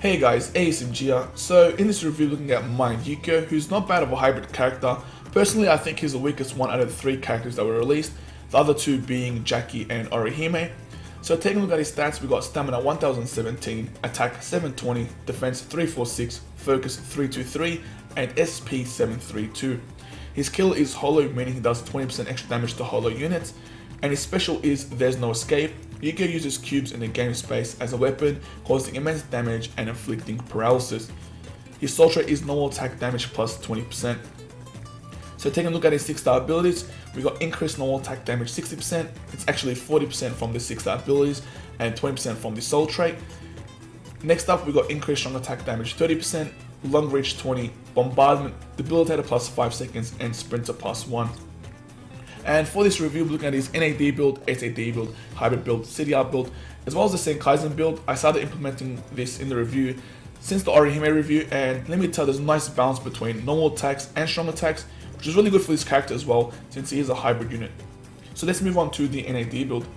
Hey guys, Ace and Gia. So in this review looking at my Yukio, who's not bad of a hybrid character. Personally I think he's the weakest one out of the 3 characters that were released, the other 2 being Jackie and Orihime. So taking a look at his stats, we got stamina 1017, attack 720, defense 346, focus 323, and SP 732. His kill is hollow, meaning he does 20% extra damage to hollow units, and his special is There's No Escape. Yukio uses cubes in the game space as a weapon, causing immense damage and inflicting paralysis. His soul trait is normal attack damage plus 20%. So taking a look at his 6-star abilities, we got increased normal attack damage 60%, it's actually 40% from the 6-star abilities and 20% from the soul trait. Next up we got increased strong attack damage 30%, long reach 20, bombardment, debilitator plus 5 seconds, and sprinter plus 1. And for this review, looking at his NAD build, SAD build, hybrid build, CDR build, as well as the Senkaizen build, I started implementing this in the review since the Orihime review, and let me tell, there's a nice balance between normal attacks and strong attacks, which is really good for this character as well, since he is a hybrid unit. So let's move on to the NAD build.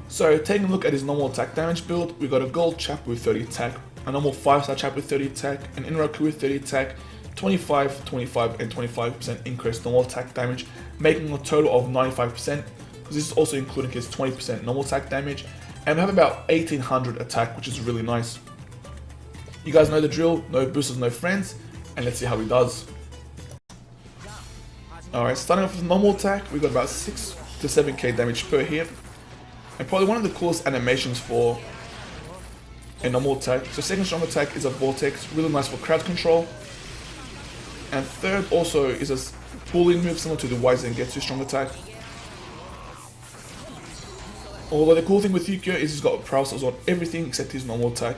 So taking a look at his normal attack damage build, we got a gold chap with 30 attack, a normal 5-star chap with 30 attack, an Inraku with 30 attack, 25, 25, and 25% increased normal attack damage, making a total of 95%, because this is also including his 20% normal attack damage, and we have about 1800 attack, which is really nice. You guys know the drill, no boosters, no friends, and let's see how he does. Alright, starting off with normal attack, we got about 6 to 7k damage per hit, and probably one of the coolest animations for a normal attack. So second strong attack is a vortex, really nice for crowd control. And third also is a pulling move similar to the Waizengetsu strong attack. Although the cool thing with Yukio is he's got paralysis on everything except his normal attack.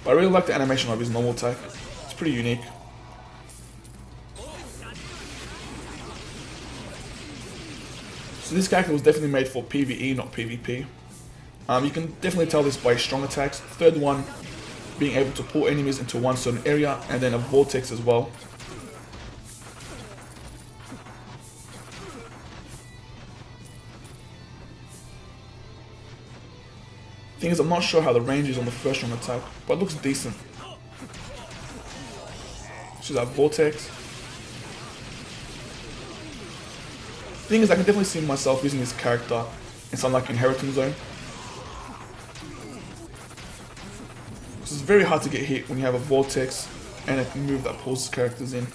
But I really like the animation of his normal attack, it's pretty unique. So this character was definitely made for PvE, not PvP. You can definitely tell this by strong attacks. Third one being able to pull enemies into one certain area, and then a vortex as well. Thing is, I'm not sure how the range is on the first strong attack, but it looks decent. So that vortex. Thing is, I can definitely see myself using this character in something like Inheritance Zone. It's very hard to get hit when you have a vortex and a move that pulls characters in.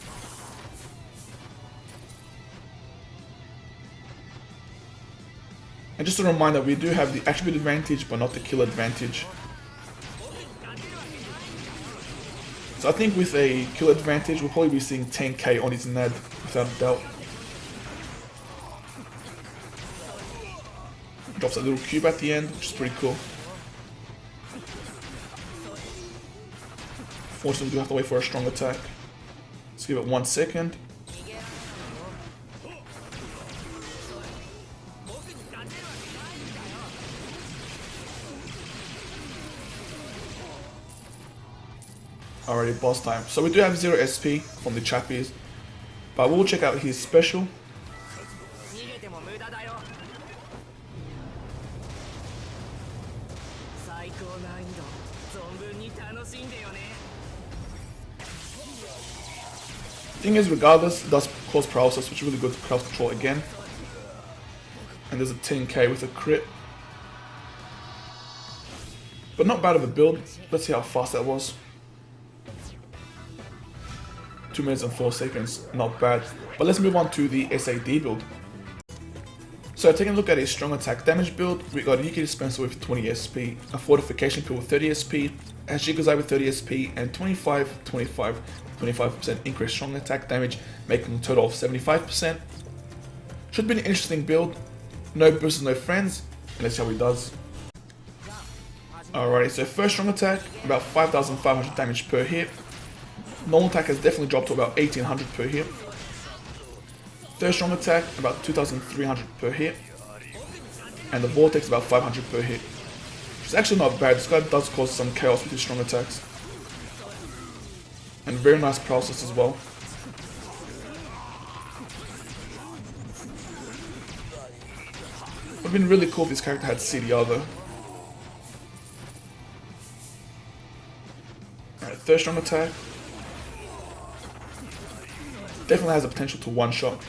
And just a reminder, we do have the attribute advantage but not the kill advantage. So I think with a kill advantage we'll probably be seeing 10k on his NAD without a doubt. Drops a little cube at the end, which is pretty cool. Fortunately, we do have to wait for a strong attack. Let's give it 1 second. Alrighty, boss time. So we do have 0 SP from the chappies, but we'll check out his special. Thing is, regardless, it does cause paralysis, which is really good for crowd control again. And there's a 10k with a crit. But not bad of a build. Let's see how fast that was. 2 minutes and 4 seconds, not bad. But let's move on to the SAD build. So taking a look at his strong attack damage build, we got a Yukio dispenser with 20 SP, a fortification pill with 30 SP, a Shikazai with 30 SP, and 25, 25, 25% increased strong attack damage, making a total of 75%. Should be an interesting build. No boosters, no friends, and let's see how he does. Alrighty, so first strong attack, about 5,500 damage per hit. Normal attack has definitely dropped to about 1,800 per hit. Third strong attack, about 2,300 per hit. And the vortex about 500 per hit. Which is actually not bad, this guy does cause some chaos with his strong attacks. And very nice paralysis as well. Would been really cool if this character had CDR though. Alright, third strong attack. Definitely has the potential to one-shot.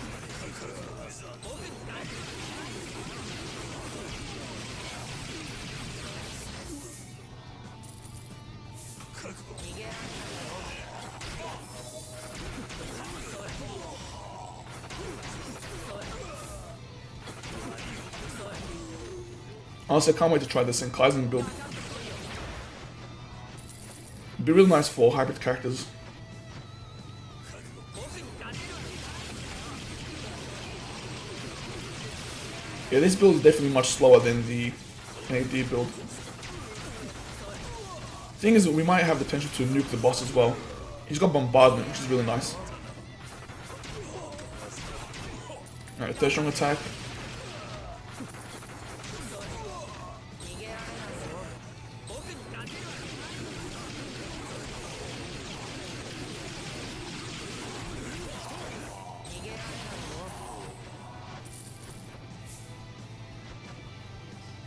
Honestly, I can't wait to try this in Kaizen build. It'd be really nice for hybrid characters. Yeah, this build is definitely much slower than the AD build. Thing is, we might have the potential to nuke the boss as well. He's got bombardment, which is really nice. Alright, third strong attack.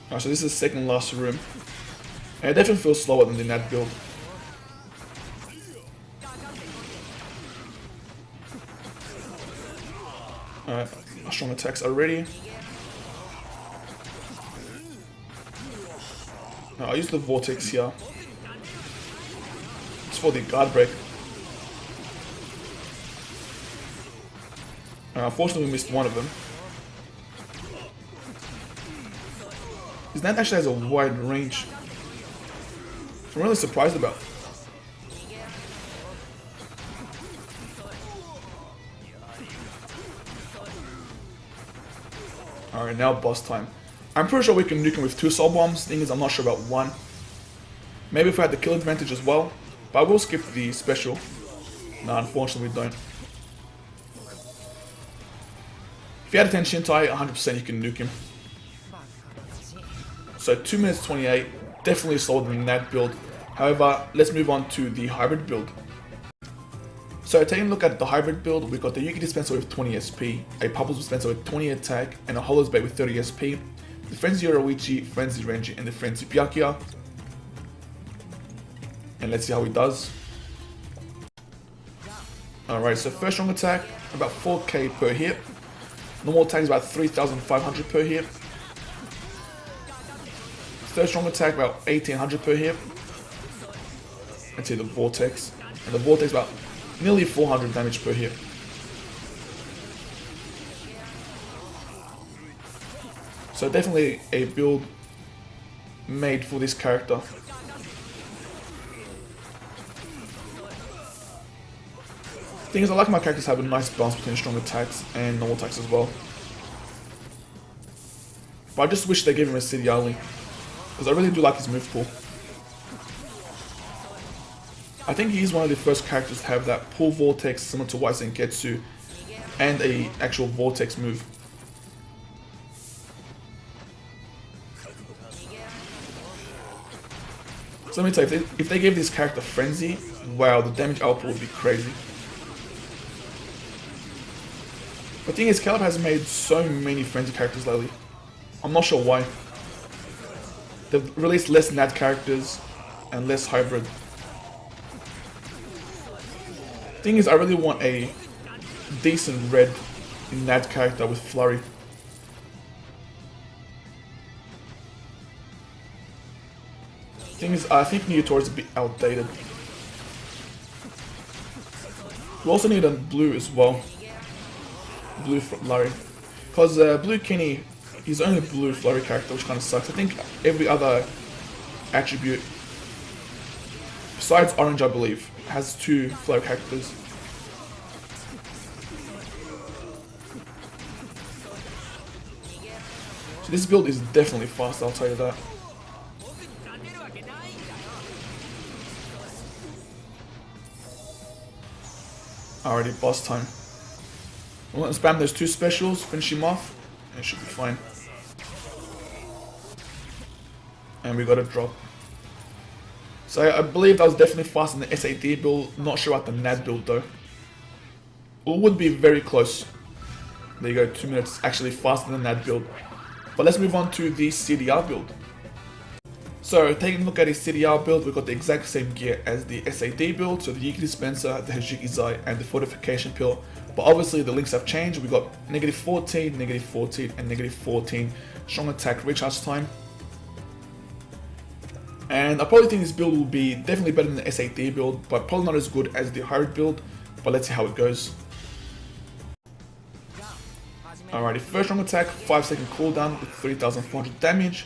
Alright, so this is the second last room. And it definitely feels slower than the Nat build. Alright, our strong attacks are ready. Now I'll use the vortex here. It's for the guard break. Unfortunately we missed one of them. His Nat actually has a wide range. I'm really surprised about. Alright, now boss time. I'm pretty sure we can nuke him with 2 soul bombs. Thing is, I'm not sure about 1. Maybe if we had the kill advantage as well. But I will skip the special. Nah, unfortunately we don't. If you had a 10 Shintai, 100% you can nuke him. So 2 minutes 28, definitely slower than that build. However, let's move on to the hybrid build. So taking a look at the hybrid build, we've got the Yukio dispenser with 20 SP, a Pubbles dispenser with 20 attack, and a Hollow's Bait with 30 SP, the Frenzy Yoruichi, Frenzy Renji, and the Frenzy Byakuya. And let's see how he does. Alright, so first strong attack, about 4k per hit. Normal attack is about 3,500 per hit. Third strong attack about 1800 per hit. Let's see the vortex. And the vortex about nearly 400 damage per hit. So definitely a build made for this character. Thing is, I like my characters have a nice balance between strong attacks and normal attacks as well. But I just wish they gave him a City Alley. Because I really do like his move pool. I think he's one of the first characters to have that pull vortex similar to Wise and Getsu, and a actual vortex move. So let me tell you, if they gave this character Frenzy, wow, the damage output would be crazy. The thing is, Caleb has made so many Frenzy characters lately. I'm not sure why. They've released less Nat characters and less hybrid. Thing is, I really want a decent red Nat character with Flurry. Thing is, I think Yukio is a bit outdated. We also need a blue as well. Blue Flurry. Because Blue Kenny, he's only a blue Flurry character, which kind of sucks. I think every other attribute, besides Orange I believe, has 2 Flurry characters. So this build is definitely fast, I'll tell you that. Alrighty, boss time. We'll let him spam those 2 specials, finish him off, and it should be fine. And we got a drop. So I believe that was definitely faster than the SAD build, not sure about the NAD build though. It would be very close. There you go, 2 minutes, actually faster than that build. But let's move on to the CDR build. So taking a look at his CDR build, we've got the exact same gear as the SAD build, so the Yukio dispenser, the Hajiki Zai, and the fortification pill. But obviously the links have changed. We've got -14, -14, and -14 strong attack recharge time. And I probably think this build will be definitely better than the SAD build, but probably not as good as the hybrid build, but let's see how it goes. Alrighty, first strong attack, 5-second cooldown with 3400 damage,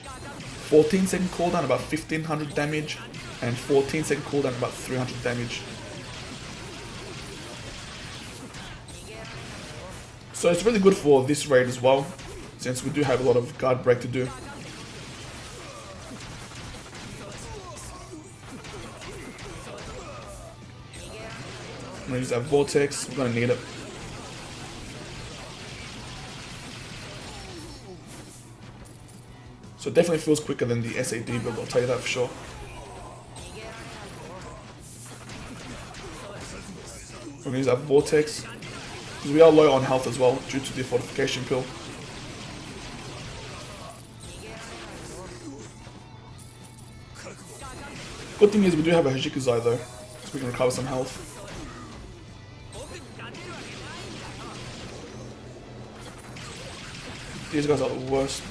14-second cooldown about 1500 damage, and 14-second cooldown about 300 damage. So it's really good for this raid as well, since we do have a lot of guard break to do. I'm gonna use that vortex, we're gonna need it. So it definitely feels quicker than the SAD build, I'll tell you that for sure. We're gonna use that vortex, because we are low on health as well, due to the fortification pill. Good thing is we do have a Hajiki Zai though, so we can recover some health. These guys are the worst.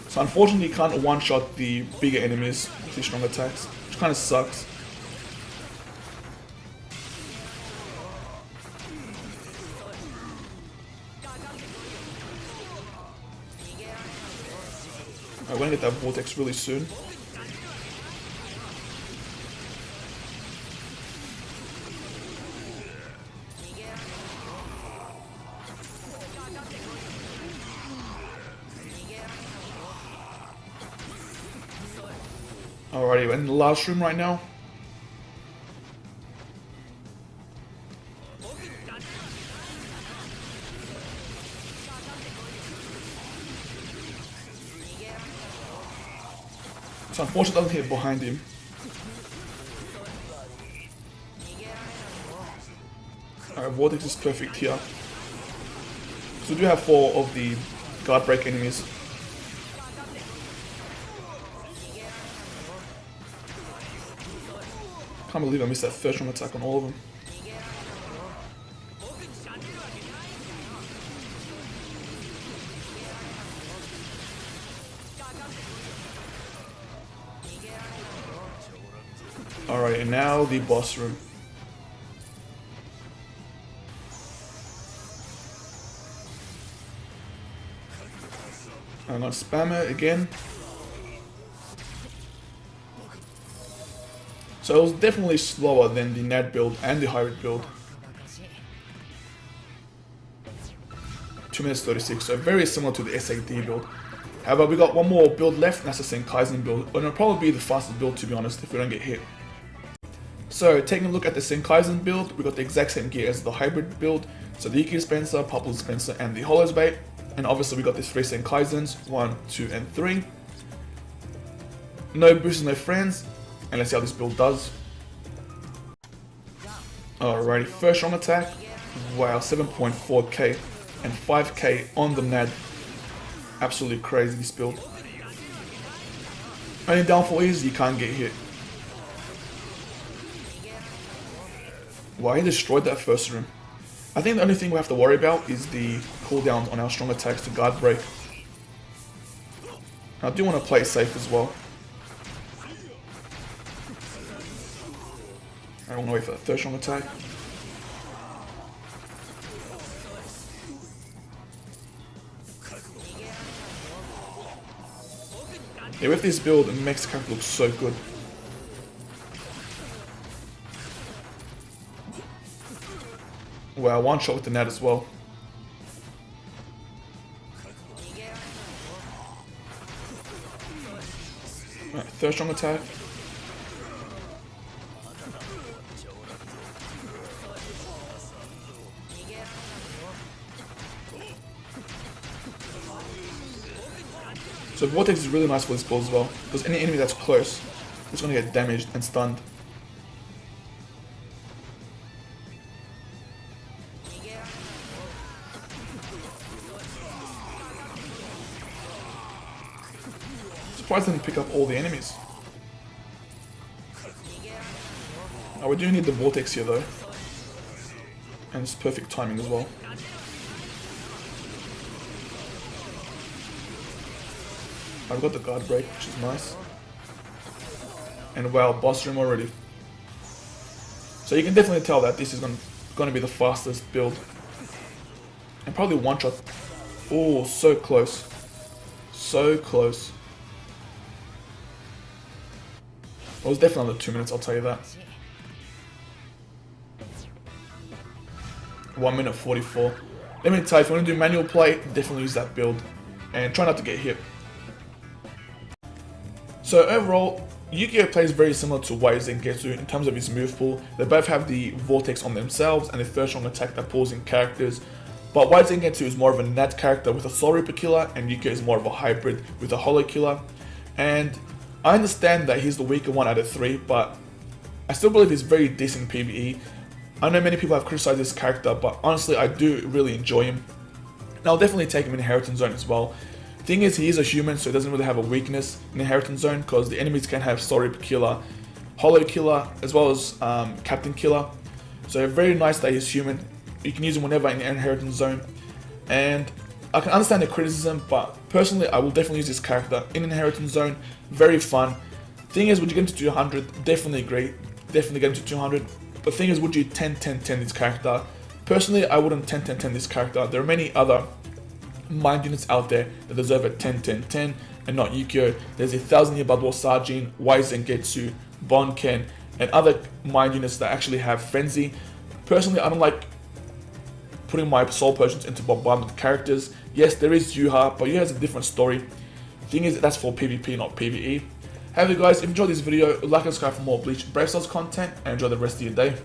So unfortunately you can't one-shot the bigger enemies with these strong attacks, which kind of sucks. Alright, we're gonna get that vortex really soon. Alrighty, we're in the last room right now. So unfortunately it doesn't hit behind him. Alright, vortex is perfect here. So we do have 4 of the guard break enemies. Can't believe I missed that first round attack on all of them. Alright, and now the boss room. I'm gonna spam it again. So it was definitely slower than the NAD build and the hybrid build. 2 minutes 36, so very similar to the SAD build. However, we got one more build left, and that's the Senkaizen build. And it'll probably be the fastest build, to be honest, if we don't get hit. So taking a look at the Senkaizen build, we got the exact same gear as the hybrid build. So the Yukio dispenser, Purple dispenser, and the Hollows Bait. And obviously we got these 3 Senkaizens, 1, 2, and 3. No boosters, no friends. And let's see how this build does. Alrighty, first strong attack. Wow, 7.4k and 5k on the NAD. Absolutely crazy this build. Only downfall is you can't get hit. Wow, he destroyed that first room. I think the only thing we have to worry about is the cooldowns on our strong attacks to guard break. I do want to play it safe as well. I want to wait for that third strong attack. Yeah, with this build, it makes the character look so good. Wow, one shot with the net as well. Right, third strong attack. So Vortex is really nice for this build as well, because any enemy that's close is going to get damaged and stunned. surprised I didn't pick up all the enemies. Oh, we do need the vortex here though. And it's perfect timing as well. I've got the guard break, which is nice. And wow, boss room already. So you can definitely tell that this is going to be the fastest build. And probably one shot. Oh, so close. So close. It was definitely under 2 minutes, I'll tell you that. 1 minute 44. Let me tell you, if you want to do manual play, definitely use that build. And try not to get hit. So overall, Yukio plays very similar to Wise and Getsu in terms of his move pool. They both have the Vortex on themselves and a third strong attack that pulls in characters. But Wise and Getsu is more of a net character with a Soul Reaper killer, and Yukio is more of a hybrid with a Hollow killer. And I understand that he's the weaker one out of 3, but I still believe he's very decent PvE. I know many people have criticized this character, but honestly I do really enjoy him. And I'll definitely take him in Inheritance Zone as well. Thing is, he is a human, so he doesn't really have a weakness in Inheritance Zone because the enemies can have Soul Reaper killer, Hollow killer, as well as Captain killer. So very nice that he's human. You can use him whenever in Inheritance Zone. And I can understand the criticism, but personally I will definitely use this character in Inheritance Zone. Very fun. Thing is, would you get him to 200? Definitely great. Definitely get him to 200. But thing is, would you 10-10-10 this character? Personally, I wouldn't 10-10-10 this character. There are many other mind units out there that deserve a 10-10-10 and not Yukio. There's a 1000-year Blood War Sajin, Wise Zengetsu, Bonken, and other mind units that actually have Frenzy. Personally, I don't like putting my soul potions into bombardment characters. Yes, there is Yuha, but Yuha has a different story. Thing is, that's for PvP, not PvE. However guys, if you enjoyed this video, like and subscribe for more Bleach Brave Stars content, and enjoy the rest of your day.